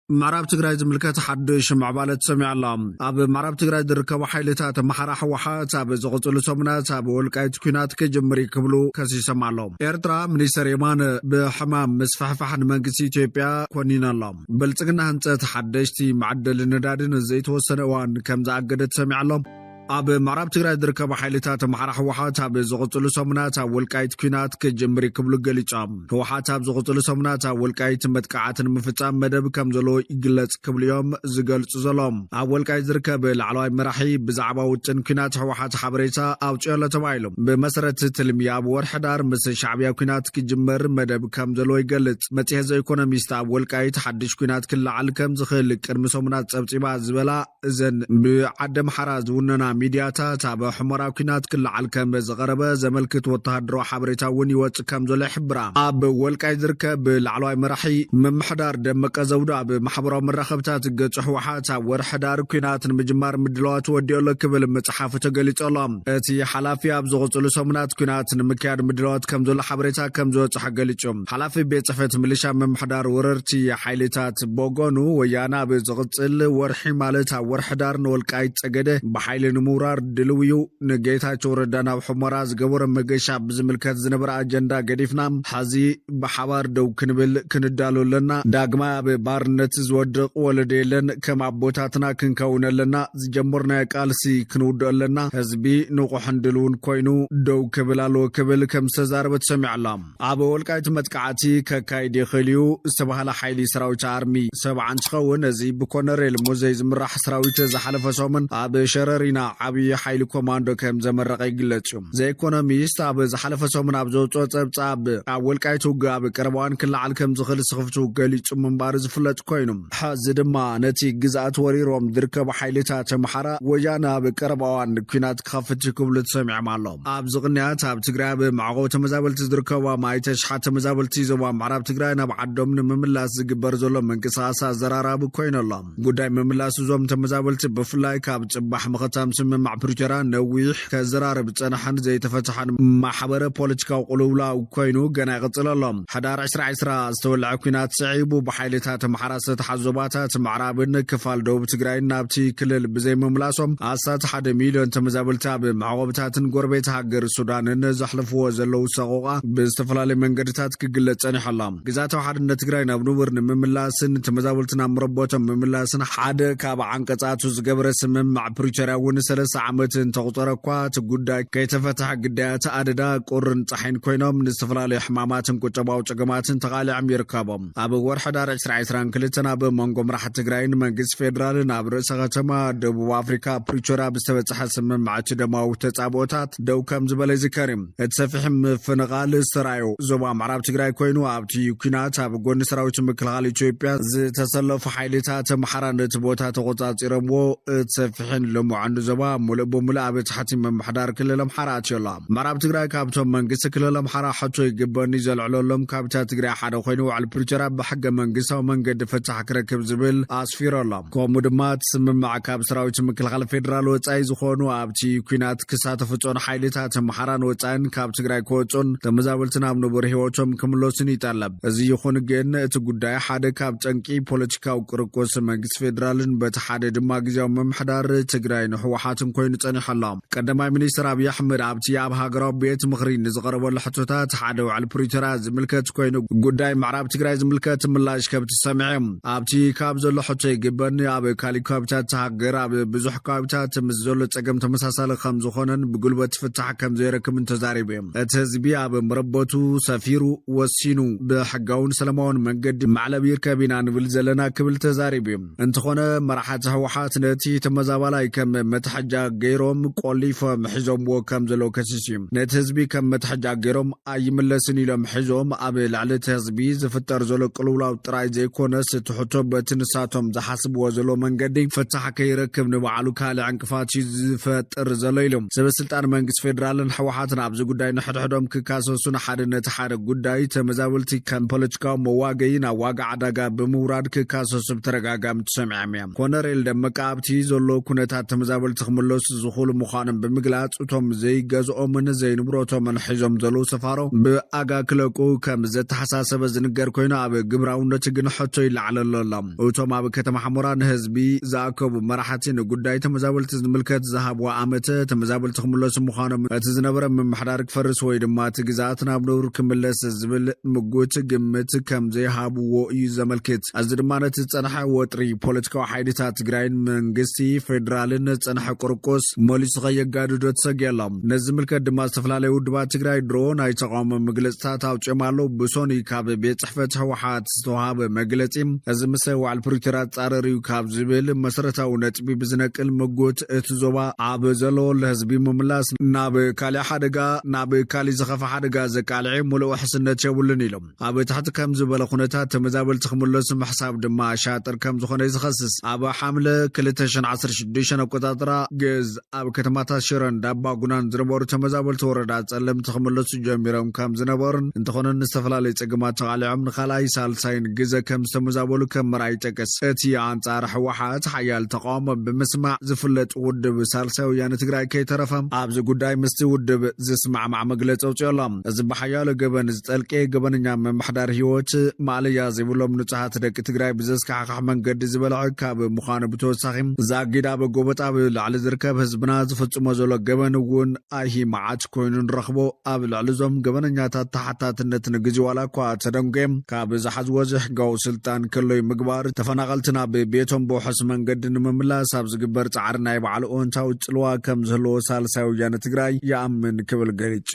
معرب تقرأ زملكات حدش معبالة سمع الله أب معرب تقرأ دركب حيلتات محرح وحات أب زغطلو سمنات أب والقايت كينات كجمري كبلو كسي سمع الله إرترا منيسر يمان بحمام مسفحفحن منكسي إثيوبيا كونين الله بلتقنا هنت تحدشتي معدل الندادين الزيت والسنوان كم زعقدت سمع الله أب معرب تقرأ دركب حيلتات محرح وحات أب زغطلو سمنات أب والقايت كينات كجمري كبلو قليجام وحات أب زغطلو سمنات أب والقايت متقعات مفتام مدب كم زلو يقلت كبل يوم زقلت زلوم أول قايت دركب العلوي مرحي بزعبا وطن كينات وحات حبريتا أو تشيرلا تبايلو بمسرة تلمياب ورحدار مس شعبيا كينات كجمر مدب كم زلو يقلت متيهز ايكونوميست أول قايت حدش كينات كل عالكم زخلك المسومنات سبتيبا زبلا إذن بعدم حراز وننا ميدياتا تابع حمرا كينات كل عالكم زغربة زملكت وطهدرو حبريتا وني وط كم زلو حبرا أب والقايت دركب العلوي مرحي ممحدار دمك زودا بمحبرا مرخبتات قطح وحاتا ورحدار كينات مجمار مدلوات وديولا كبل متحافة قليت الله اتي حلافي ابزغطلو سمنات كينات مكياد مدلوات كمزول حبريتا كمزول تحقليتشم حلافي بيتفت مليشا ممحدار وررتي حيلتات بوغونو ويانا بزغطل ورحي مالتا ورحدار نولقايت تقده بحيل نمورار دلويو نجيتا چوردانا وحمرا زقبور مقشا بزملكات زنبرا اجندا قديفنا حزي بحوار دو كنبل كندالو لنا داقما ببارنت زودق ولديلن كما بوتاتنا كنكون لنا زجمرنا قالسي كنود لنا حزبي نقحندلون كوينو دو كبلالو كبل كم سزاربت سمع الله ابو والقايت متقعتي ككايد خليو سبحال حيلي سراويت ارمي سبعان تخون زي بكونريل موزيز مرح سراويت زحلف سومن اب شررينا عبي حيل كوماندو كم زمرق يقلصم زي ايكونوميست اب زحلف سومن اب زوصو صبصاب والقايتو غاب قربوان كل عالكم زخل سخفتو قليص منبار زفلت كوينم حز دما نتي غزات وريروم دركب حيلتات محرا وجانا بقربوان كينات خفت كبل تسمع مالهم اب زغنيات اب تግራይ بمعقو تمزابلت دركبوا مايتش حتى مزابلت زوا معرب تግራይ ናብ ዓዶም ንምምላስ ዝግበር ዘሎ መንቀሳቀሳ ዘራራብ ኮይነሎም ጉዳይ ምምላስ ዞም ተመዛበልት በፍላይ ካብ ጽባሕ መኸታም ስምማዕ ፕሪቶራ ነዊሕ ከዘራረብ ጸናሕን ዘይተፈተሐን ማሕበረ ፖለቲካው ቁልውላ ኮይኑ ገና ይቀጽለሎም ሓዳር 10 ዝተወልዐ ኩናት ጽዒቡ በሓይልታት ማሕራሰ ተሓዞባታት ማዕራብን ክፋል ደቡብ ትግራይ ናብቲ ክልል ብዘይ መምላሶም ኣሳት 1 ሚሊዮን ተመዛበልታ ብማዕቆብታትን ጎረቤት ሃገር ሱዳንን ዘሕልፍዎ ዘለው ሰቆቃ ብዝተፈላለዩ መንገድታት ክግለጽ ጸኒሖሎም ግዛታው ሓድነት ትግራይ ናብ ንቡር ንምምላስን ተመዛበልትና ምረቦቶም ንምምላስን ሓደ ካብ ዓንቀጻቱ ዝገበረ ስምማዕ ፕሪቶሪያ ውን 3 ዓመትን ተቆጠረኳ ጉዳይ ከይተፈተሐ ግዳያት ኣደዳ ቁርን ጻሕን ኮይኖም ንዝተፈላለዩ ሕማማትን ቁጠባው ጨገማትን ተቃሊዖም ይርከቦም ኣብ ወርሒ ዳር 2022 ናብ መንጎ ምራሕቲ ትግራይን መንግስቲ ፌደራልን ኣብ ርእሰ ከተማ ደቡብ ኣፍሪካ ፕሪቶሪያ ብዝተበጽሐ ስምማዕ ደማዊ ተጻቦታት ደው ከም ዝበለ ዝከርም እትሰፊሕ ምፍንቃል ዝተራዩ ዞባ ምዕራብ ትግራይ ኮይኑ ኣብቲ ኩናት ኣብ ጎኒ ሰራዊት ምክልኻል ኢትዮጵያ ዝተሰለፉ ሓይልታት ማሕራነት ቦታ ተቆጻጺረምዎ እትሰፊሕን ልሙዓን ዞባ ሙሉእ በሙሉእ ኣብ ትሕቲ መምሕዳር ክልል ኣምሓራ ኣትየላ ምዕራብ ትግራይ ካብቶም መንግስቲ ክልል ኣምሓራ ሕቶ ይግበኒ ዘልዕለሎም ካብታ ትግራይ ሓደ ኮይኑ ዋዕል ፕሪቶሪያ ብሕገ መንግስታዊ መንገዲ ፍትሕ ክረክብ ዝብል ኣስፊሮሎም ከምኡ ድማ ስምማዕ ካብ ሰራዊት ምክልኻል ፌደራል ወጻኢ ዝኾኑ ኣብቲ ኩናት ክሳተፉ ጾን ሓይልታት ኣምሓራን ወጻኢን ካብ ትግራይ ክወጹን ተመዛበልትን ኣብ ንቡር ህይወቶም ክምለሱን ይጠለብ እዚ ይኹን ግን እቲ ጉዳይ ሓደ ካብ ጨንቂ ፖለቲካዊ ቅርቆስ መንግስቲ ፌደራልን በቲ ሓደ ድማ ግዝያዊ መምሕዳር ትግራይ ንሕወሓትን ኮይኑ ጸኒሖሎም ቀዳማይ ሚኒስትር አብይ አሕመድ ኣብቲ ኣብ ሃገራዊ ቤት ምኽሪ ንዝቐረበሉ ሕቶታት ሓደ ዋዕል ፕሪቶሪያ ዝምልከት ኮይኑ ጉዳይ ምዕራብ ትግራይ ዝምልከት ምላሽ ከብቲ ሰምዖም ኣብቲ ካብ ዘሎ ሕቶ ይግበኒ ኣብ ካሊእ ከባቢታት ሃገር ኣብ ብዙሕ ከባቢታት ምስ ዘሎ ጸገም ተመሳሳሊ ከም ዝኾነን ብጉልበት ፍትሕ ከም ዘይረክብን ተዛሪቡ እቲ ህዝቢ ኣብ መረበቱ ሰፊሩ ወሲኑ ብሕጋውን ሰላማውን መንገዲ ማዕለብ ይርከብ ኢና ንብል ዘለና ክብል ተዛሪቡ እንትኾነ መራሕቲ ህወሓት ነቲ ተመዛባላይ ከም መትሐጃ ገይሮም ቆሊፎም ሒዞምዎ ከም ዘሎ ከሲሲም ነቲ ህዝቢ ከም መትሐጃ ገይሮም ኣይምለስን ኢሎም ሒዞም ኣብ ልዕሊ እቲ ህዝቢ ዝፍጠር ዘሎ ቅልውላው ጥራይ ዘይኮነስ ትሕቶ በቲ ንሳቶም ዝሓስብዎ ዘሎ መንገዲ ፍትሕ ከይረክብ ንባዕሉ ካልእ ዕንቅፋት ዝፈጥር ዘሎ ኢሎም ሰበስልጣን መንግስቲ ፌደራልን ህወሓትን ኣብዚ ጉዳይ ንሕድሕዶም ክካሰሱን ሓደ ነቲ ሓደ ጉዳይ ተመዛበልቲ ከም ፖለቲካዊ መዋገይ ናብ ዋጋ ዓዳጋ ብምውራድ ክካሰሱ ብተረጋጋሚ ተሰሚዖም እዮም ኮነሬል ደመቀ ኣብቲ ዘሎ ኩነታት ተመዛበልቲ ክምለሱ ዝኽእሉ ምዃኖም ብምግላጽ እቶም ዘይገዝኦምን ዘይንብሮቶምን ሒዞም ዘለዉ ሰፋሮ ብኣጋ ክለቁ ከም ዘተሓሳሰበ ዝንገር ኮይኑ ኣብ ግብራውነት ግን ሕቶ ይለዓለሎ ኣሎ። እቶም ኣብ ከተማ ሓሞራ ንህዝቢ ዝኣከቡ መራሕቲ ንጉዳይ ተመዛበልቲ ዝምልከት ዝሃብዎ ዓመተ ተመዛበልቲ ክምለሱ ምዃኖም እቲ ዝነበረ ምምሕዳር ክፈርስ ወይ ድማ እቲ ግዛኣት ናብ ነብሩ ክምለስ ዝብል ምጉት ግምት ከም ዘይሃብዎ እዩ ዘመልክት። እዚ ድማ ነቲ ዝጸንሐ ወጥሪ ፖለቲካዊ ሓይልታት ትግራይን መንግስቲ ፌደራልን ዝጸንሐ ቁርቆስ መሊሱ ከየጋድዶ ተሰጊየሎ። ነዚ ዝምልከት ድማ ዝተፈላለዩ ውድባት ትግራይ ድሮ ናይ ተቃውሞ መግለጽታት ኣውፅኦም ኣለዉ። ብሶኒ ካብ ቤት ጽሕፈት ህወሓት ዝተውሃበ መግለጺ እዚ ምስ ዋዕል ፕሪቶርያ ጻረር እዩ ካብ ዝብል መሰረታዊ ነጥቢ ብዝነቅል ምጉት እቲ ዞባ ኣብ ዘለዎ ለህዝቢ ምምላስ ናብ ካልእ ሓደጋ ናብ ካልእ ዝኸፋ ሓደጋ ዘቃልዐ ሙሉእ ውሕስነት የብሉን ኢሎም። ኣብ ታሕቲ ከም ዝበለ ኩነታት ተመዛበልቲ ክምለሱ ምሕሳብ ድማ ሻጥር ከም ዝኾነ ይዝኸስስ። ኣብ ሓምለ 2016 ኣቆጣጥራ ገዝ ኣብ ከተማታት ሽረን ዳባጉናን ዝነበሩ ተመዛበልቲ ወረዳ ጸለምቲ ክምለሱ ጀሚሮም ከም ዝነበሩን እንተኾነ ዝተፈላለዩ ጸገማት ተቓሊዖም ንኻልኣይ ሳልሳይን ግዜ ከም ዝተመዛበሉ ከም መርኣይ ይጠቅስ። እቲ ኣንጻር ህወሓት ሓያል ተቃውሞ ብምስማዕ ዝፍለጥ ውድብ ሳልሳይ ወያነ ትግራይ ከይተረፈ ኣብዚ ጉዳይ ምስቲ ውድብ ዝስማዕማዕ መግለፂ ኣውፅኦሎ። እዚ ብሓያሎ ገበን ዝጠልቀ ገበነኛ መምሕዳር ህይወት ማዕለያ ዘይብሎም ንጹሃት ደቂ ትግራይ ብዘስካሕካሕ መንገዲ ዝበልዐ ካብ ምዃኑ ብተወሳኺ ዛጊድ ኣብ ጎበጣ ኣብ ላዕሊ ዝርከብ ህዝብና ዝፍጽሞ ዘሎ ገበን እውን ኣይሂ መዓት ኮይኑ ንረኽቦ። ኣብ ልዕሊ ዞም ገበነኛታት ተሓታትነት ንግዜ ዋላ እኳ ተደንጎም ካብ ዝሓዝዎ ሕጋዊ ስልጣን ከለይ ምግባር ተፈናቐልቲ ናብ ቤቶም ብውሑስ መንገዲ ንምምላስ ኣብ ዝግበር ጻዕሪ ናይ በዓል እወንታዊ ጽልዋ ከም ዝህልዎ ሳልሳይ ወያነ ትግራይ ይኣምን ክብል ገሊጹ።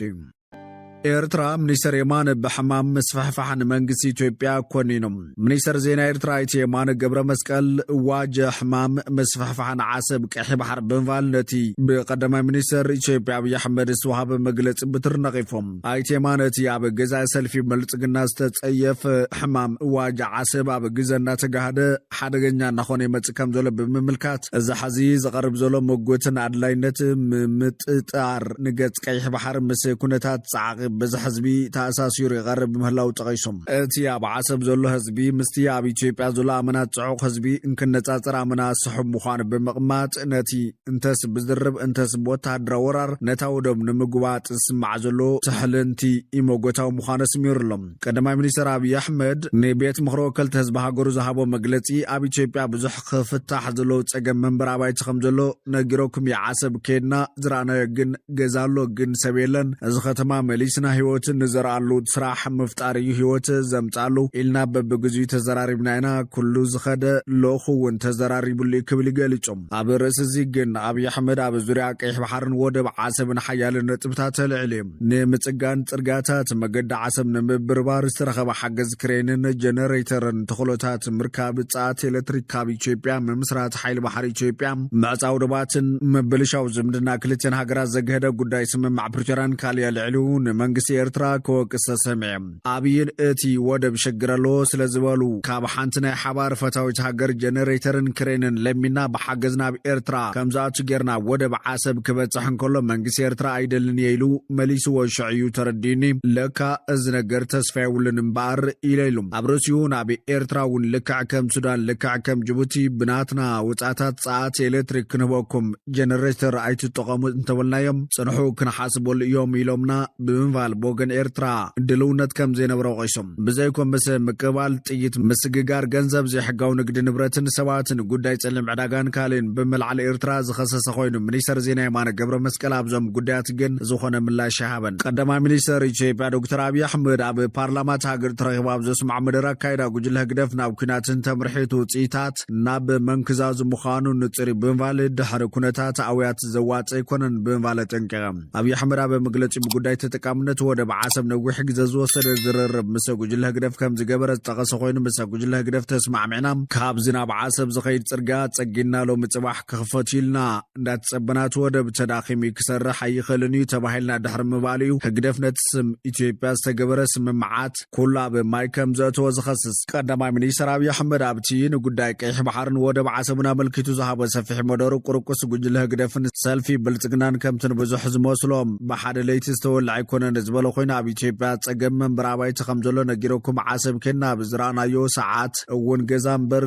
ኤርትራ ሚኒስተር የማነ በሕማም መስፋሕፋሕ ንመንግስቲ ኢትዮጵያ ኮኒኖም። ሚኒስተር ዜና ኤርትራ እቲ የማነ ገብረ መስቀል ዋጀ ሕማም መስፋሕፋሕ ንዓሰብ ቀይሕ ባሕር ብምባል ነቲ ብቀዳማይ ሚኒስተር ኢትዮጵያ ኣብይ ኣሕመድ ዝተዋሃበ መግለፂ ብትር ነቒፎም። ኣይቲ የማነ እቲ ኣብ ገዛኢ ሰልፊ ብልጽግና ዝተጸየፈ ሕማም ዋጀ ዓሰብ ኣብ ግዜ እናተጋህደ ሓደገኛ እናኾነ ይመጽእ ከም ዘሎ ብምምልካት እዚ ሓዚ ዝቐርብ ዘሎ መጎትን ኣድላይነት ምምጥጣር ንገጽ ቀይሕ ባሕር ምስ ኩነታት ጻዕቒ በዚ ህዝቢ ተኣሳሲሩ ይቐርብ ምህላው ጠቒሶም። እቲ ኣብ ዓሰብ ዘሎ ህዝቢ ምስቲ ኣብ ኢትዮጵያ ዘሎ ኣመናት ጽዑቕ ህዝቢ እንክነጻጽር ኣመና ስሑብ ምዃኑ ብምቕማጥ ነቲ እንተስ ብዝድርብ እንተስ ብወተሃደራዊ ወራር ነታ ወዶም ንምጉባጥ ዝስማዕ ዘሎ ትሕልንቲ ኢሞጎታዊ ምዃኑ ኣስሚሩሎም። ቀዳማይ ሚኒስተር ኣብይ ኣሕመድ ንቤት ምክሪ ወከልቲ ህዝቢ ሃገሩ ዝሃቦ መግለጺ ኣብ ኢትዮጵያ ብዙሕ ክፍታሕ ዘለዎ ጸገም መንበሪ ኣባይቲ ከም ዘሎ ነጊሮኩም የዓሰብ ከድና ዝረኣናዮ ግን ገዛሎ ግን ሰብ የለን እዚ ከተማ መሊስና ህይወትን ንዘርኣሉ ስራሕ ምፍጣር እዩ ህይወት ዘምጻሉ ኢልና በብግዚኡ ተዘራሪብና ኢና ኩሉ ዝኸደ ለኹ እውን ተዘራሪቡሉ ክብል ገሊጾም። ኣብ ርእሲ እዚ ግን ኣብይ ኣሕመድ ኣብ ዙርያ ቀይሕ ባሕርን ወደብ ዓሰብን ሓያል ነጥብታት ተልዕሉ እዮም። ንምጽጋን ጽርግያታት መገዲ ዓሰብ ንምብርባር ዝተረኸበ ሓገዝ ክሬንን ጀነሬተርን ተኽሎታት ምርካብ ጻዕት ኤሌክትሪክ ካብ ኢትዮጵያ ምምስራት ሓይሊ ባሕሪ ኢትዮጵያ ምዕፃው ወደባትን ምብልሻው ዝምድና ክልተን ሃገራት ዘግህደ ጉዳይ ስምማዕ ፕሪቶርያን ካልያ ልዕሉ ንመንግስቲ ኤርትራ ከወቅስ ተሰሚዐ። ኣብይን እቲ ወደብ ሸግረሎ ስለ ዝበሉ ካብ ሓንቲ ናይ ሓባር ፈታዊት ሃገር ጀነሬተርን ክሬንን ለሚና ብሓገዝ ናብ ኤርትራ ከምዝኣቱ ጌርና ወደብ ዓሰብ ክበጽሕ እንከሎ መንግስቲ ኤርትራ ኣይደልን ኢሉ መሊስዎ ሽዕዩ ተረዲኒ ለካ እዚ ነገር ተስፋ የብሉን እምበኣር ኢለይሉ። ኣብ ርእሲኡ ናብ ኤርትራ እውን ልክዕ ከም ሱዳን ልክዕ ከም ጅቡቲ ብናትና ውጻታት ጻዕት ኤሌክትሪክ ክንህበኩም ጀነሬተር ኣይትጠቐሙ እንተበልናዮም ጽንሑ ክንሓስበሉ እዮም ኢሎምና ብምባል ብወገን ኤርትራ ድልውነት ከም ዘይነበረ ወቂሶም። ብዘይኮን ምስ ምቅባል ጥይት ምስግጋር ገንዘብ ዘይሕጋዊ ንግዲ ንብረትን ሰባትን ጉዳይ ጸሊም ዕዳጋን ካልእን ብምልዓል ኤርትራ ዝኸሰሰ ኮይኑ ሚኒስተር ዜና የማነ ገብረ መስቀል ኣብዞም ጉዳያት ግን ዝኾነ ምላሽ ይሃበን። ቀዳማይ ሚኒስተር ኢትዮጵያ ዶክተር ኣብይ ኣሕመድ ኣብ ፓርላማት ሃገር ተረኺቡ ኣብ ዘስማዕ መደረ ኣካይዳ ጉጅለ ህግደፍ ናብ ኩናትን ተምርሒቱ ውፅኢታት ናብ መንክዛዙ ምዃኑ ንጽሪ ብምባል ድሕሪ ኩነታት ኣውያት ዘዋፀ ኣይኮነን ብምባል ጠንቀቐ። ኣብይ ኣሕመድ ኣብ መግለጺ ብጉዳይ ተጠቃምነት ወደብ ዓሰብ ነዊሕ ግዜ ዝወሰደ ዝርርብ ምስ ጉጅለ ህግደፍ ከም ዝገበረ ዝጠቐሰ ኮይኑ ምስ ጉጅለ ህግደፍ ተስማዕሚዕና ካብዚ ናብ ዓሰብ ዝኸይድ ጽርግያ ጸጊና ሎሚ ጽባሕ ክኽፈት ኢልና እንዳተጸበናት ወደብ ተዳኺሙ ክሰርሕ ኣይኽእልን እዩ ተባሂልና ድሕሪ ምባል እዩ ህግደፍ ነቲ ስም ኢትዮጵያ ዝተገበረ ስምምዓት ኩሉ ኣብ ማይ ከም ዘእተወ ዝኸስስ። ቀዳማይ ሚኒስተር ኣብይ ኣሕመድ ኣብቲ ንጉዳይ ቀይሕ ባሕርን ወደብ ዓሰብን ኣመልኪቱ ዝሃቦ ሰፊሕ መደሩ ቁርቁስ ጉጅለ ህግደፍን ሰልፊ ብልጽግናን ከምትን ብዙሕ ዝመስሎም ብሓደ ለይቲ ዝተወልዐ ኣይኮነን ዝبل خوينا اب ኢትዮጵያ ጸገም መንበር አባይት ከምዘሎ ነጊሮኩም ዓሰብ ከና ብዝራናዮ ሰዓት እውን ገዛምበር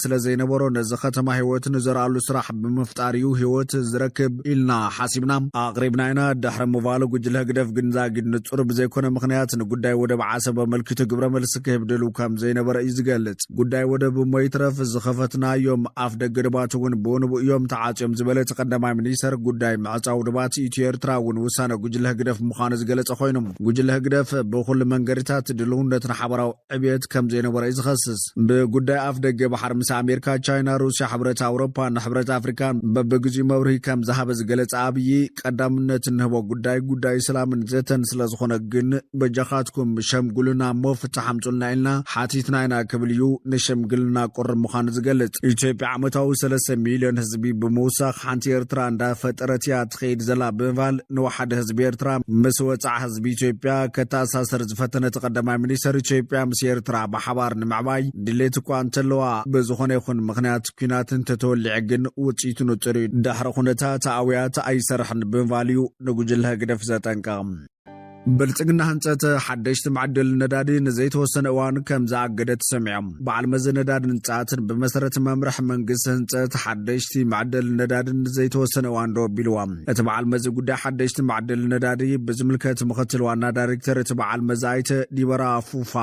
ስለ ዘይነበሮ ነዚ ከተማ ህይወትን ዘራሉ ስራሕ በመፍጣሪው ህይወት ዝረክብ ኢልና ሐሲብና አቅሪብናይና ድሕረ ምባሉ ጉጅለ ግደፍ ግንዛግድ ንጹር ብዘይኮነ ምክንያት ንጉዳይ ወደ ዓሰብ መልክቱ ግብረ መልስ ከብደሉ ከም ዘይነበረ ይዝገልጽ ጉዳይ ወደ በሞይትረፍ ዝኸፈትናዮም አፍ ደግድባቱን በወንቡዮም ተዓጽዮም ዝበለ ተቀዳማይ ሚኒስተር ጉዳይ ማጻው ድባት ኢትዮ ኤርትራ ውን ውሳነ ጉጅለ ግደፍ ምዃነ ዝገለጸ ኮይኖም ጉጅለ ግደፍ በኩል መንገሪታት ድልውነትን ሓበራው ዕብየት ከም ዘይነበረ ይዝኸስስ በጉዳይ አፍ ደገ ባህር ምስ አሜሪካ ቻይና ሩሲያ ሕብረት አውሮፓ ሕብረት አፍሪካ በበግዚኡ መብርሂ ከም ዝሃበ ዝገለጸ አብይ ቀዳምነት ንህቦ ጉዳይ ሰላምን ዘተን ስለዝኾነ ግን በጃኻትኩም ሸምጉልና መፍትሕ አምጡልና ኢልና ሓቲትናይና ክብልዩ ንሸምግልና ቁር ምዃኑ ዝገልጽ ኢትዮጵያ ዓመታዊ 3 ሚልዮን ህዝቢ ብምውሳኽ ሓንቲ ኤርትራ እንዳፈጠረትያ ትኸይድ ዘላ ብምባል ንወሓደ ህዝቢ ኤርትራ ምስ ወፃዕ ህዝቢ ኢትዮጵያ ከታሳሰር ዝፈተነ ተቀዳማይ ሚኒስተር ኢትዮጵያ ምስ ኤርትራ በሓባር ንምዕባይ ድሌት እኳ እንተለዋ በዝኾነ ይኹን ምክንያት ኩናትን ተተወሊዐ ግን ውፅኢቱ ንጹር ድሕሪ ኩነታት ኣውያት ኣይሰርሕን ብምባል እዩ ንጉጅለ ግደፍ ዘጠንቀቕ ብልጽግና ህንጸት ሓደሽቲ ማዕድል ነዳዲ ንዘይተወሰነ እዋን ከም ዝኣገደ ተሰሚዖም በዓል መዚ ነዳዲ ህንጻትን ብመሰረት መምርሕ መንግስቲ ህንጸት ሓደሽቲ ማዕድል ነዳዲ ንዘይተወሰነ እዋን ደወቢልዋ እቲ በዓል መዚ ጉዳይ ሓደሽቲ ማዕድል ነዳዲ ብዝምልከት ምክትል ዋና ዳይሬክተር እቲ በዓል መዚ ኣይተ ዲበራ ፉፋ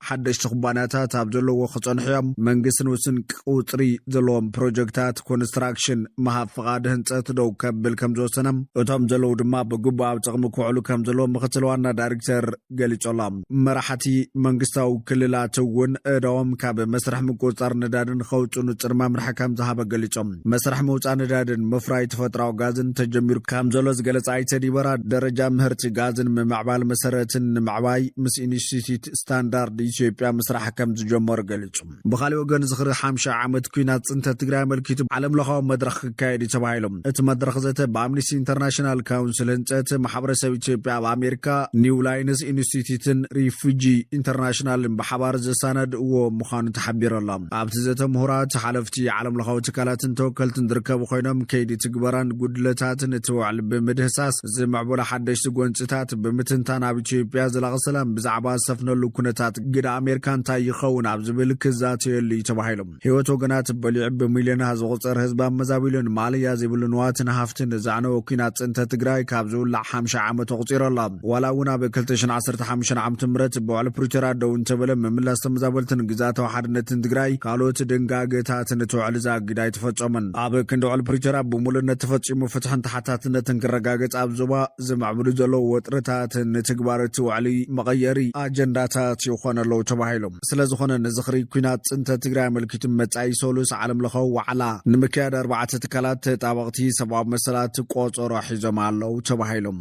ሓደሽቲ ኩባንያታት ኣብ ዘለዎ ክጸንሕዮም መንግስትን ውስን ቁፅሪ ዘለዎም ፕሮጀክታት ኮንስትራክሽን መሃብ ፍቓድ ህንጸት ደው ከብል ከም ዝወሰነም እቶም ዘለዉ ድማ ብግቡእ ኣብ ጥቕሚ ክውዕሉ ከም ዘለዎም ምክትል ዋና ዳይሬክተር ገሊጾሎም መራሕቲ መንግስታዊ ክልላት እውን እዳዎም ካብ መስርሕ ምቁፅጻር ነዳድን ከውፁ ንጹር መምርሒ ከም ዝሃበ ገሊጾም መስርሕ ምውፃእ ነዳድን ምፍራይ ተፈጥሯዊ ጋዝን ተጀሚሩ ከም ዘሎ ዝገለጸ ኣይተ ዲበራ ደረጃ ምህርቲ ጋዝን ምምዕባል መሰረትን ንምዕባይ ምስ ኢንስቲትዩት ስታንዳርድ ኢትዮጵያ ምስራሕ ከም ዝጀመሩ ገሊጹ ብኻልእ ወገን ዝኽሪ 50 ዓመት ኩናት ጽንተት ትግራይ መልኪቱ ዓለም ለኻዊ መድረኽ ክካየድ ተባሂሎም እቲ መድረኽ ዘተ በአምነስቲ ኢንተርናሽናል ካውንስል ህንጸት ማሕበረሰብ ኢትዮጵያ በአሜሪካ ኒው ላይንስ ኢንስቲትዩትን ሪፉጂ ኢንተርናሽናልን ብሓባር ዘሳነድእዎ ምዃኑ ተሓቢረላ ኣብቲ ዘተ ምሁራት ሓለፍቲ ዓለም ለኻዊ ትካላትን ተወከልትን ዝርከቡ ኮይኖም ከይዲ ትግበራን ጉድለታትን እትውዕል ብምድህሳስ ዝምዕቡላ ሓደሽቲ ጎንፅታት ብምትንታን ኣብ ኢትዮጵያ ዘላቒ ሰላም ብዛዕባ ዝሰፍነሉ ኩነታት ግዳ ኣሜሪካ እንታይ ይኸውን ኣብ ዝብል ክዛተየሉ ተባሂሎም ህይወት ወገናት በሊዕ ብሚልዮናት ዝቑፀር ህዝቢ ኣመዛቢሉን ማልያ ዘይብሉ ንዋትን ሃፍትን ዛዕነወ ኩናት ጽንተት ትግራይ ካብ ዝውላዕ 50 ዓመት ኣቑፂረላ ዋላ እውን ኣብ 2015 ዓመተ ምህረት በዓል ፕሪቶሪያ ደው እንተበለ ምምላስ ተመዛበልትን ግዛታዊ ሓድነትን ትግራይ ካልኦት ድንጋጌታትን ትውዕል ዛግዳ ይተፈጸመን ኣብ ክንዲ በዓል ፕሪቶሪያ ብሙሉነት ተፈጺሙ ፍትሕን ተሓታትነትን ክረጋገጽ ኣብ ዞባ ዝምዕብሉ ዘለዉ ወጥረታትን ትግባር ትውዕሊ መቐየሪ ኣጀንዳታት ይኾነለዉ ተባሂሎም ስለዝኾነ ንዝኽሪ ኩናት ጽንተት ትግራይ መልኪቱ መጻኢ ሶሉስ ዓለም ለኻዊ ዋዕላ ንምክያድ 4 ትካላት ተጣበቕቲ ሰብኣዊ መሰላት ቆፀሮ ሒዞም ኣለዉ ተባሂሎም